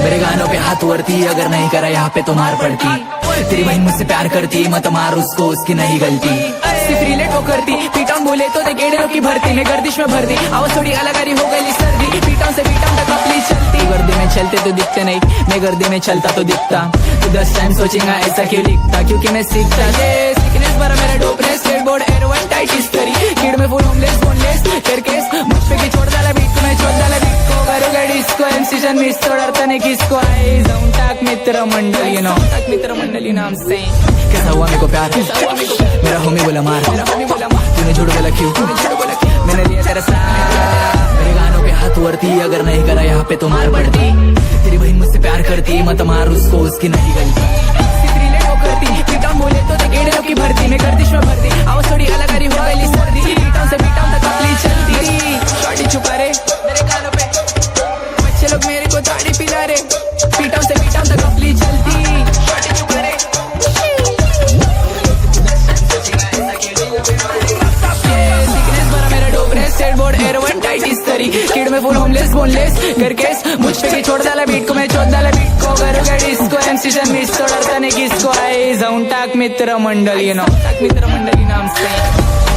मेरे गानों पे हाथ वरती, अगर नहीं करा यहाँ पे तो मार पड़ती। तेरी बहन मुझसे प्यार करती, मत मार उसको, उसकी नहीं गलती। सिर्फ रिलेट वो करती, पीटाऊं बोले तो दे गेड़े की भरती। मैं गर्दिश में भर दी, आवाज थोड़ी अलग आ रही हो गई सर्दी। पीटाऊं से पीटाऊं तक अपनी चलती। गर्दी में चलते तो दिखते नहीं, मैं गर्दी में चलता तो दिखता। तू 10 टाइम सोचेगा ऐसा क्यों लिखता, क्योंकि मैं सीखता। सीखनेस भरा मेरा डोपनेस, स्केटबोर्ड एयर टाइट हिस्टरी। किड में फुल होमलेस बोनलेस करकेस, मुझ पे की छोड़ डाला बीट को, मैं छोड़ डाला बीट को। करूंगा डिस्को एमसीजन मिस तोड़ता नहीं किसको। आई जाऊं टाक मित्र मंडल, यू नो टाक मित्र मंडल, you know I am saying. कैसा हुआ मेरे को प्यार, मेरा होमी बोला मार, तूने झूठ बोला क्यों, मैंने लिया तेरा साथ। मेरे गानों पे हाथ वरती, अगर नहीं करा यहाँ पे तो मार पड़ती। तेरी बहन मुझसे प्यार करती, मत मार उसको, उसकी नहीं गलती। सिर्फ रिलेट वो करती, पीटाऊं बोले तो दे गेड़े की भरती। मैं गर्दिश में भरती, आवाज थोड़ी अलग आ रही हो गई सर्दी। पीटाऊं से पीटाऊं तक अपनी चलती। शॉर्टी छुपा रे मेरे गानों पे, बच्चे लोग मेरे को दाढ़ी पिला रे। पीटाऊं से पीटाऊं तक अपनी चलती। शॉर्टी छुपा रे स्केटबोर्ड एयर टाइट हिस्टरी। किड में फुल होमलेस बोनलेस करकेस, मुझ पे छोड़ डाला बीट को, मैं छोड़ डाला बीट को। करूंगा डिस्को एमसीजन मिस तोड़ता नहीं किसको। आई जाऊं टाक मित्र मंडल, यू नो टाक मित्र मंडल, नाम से।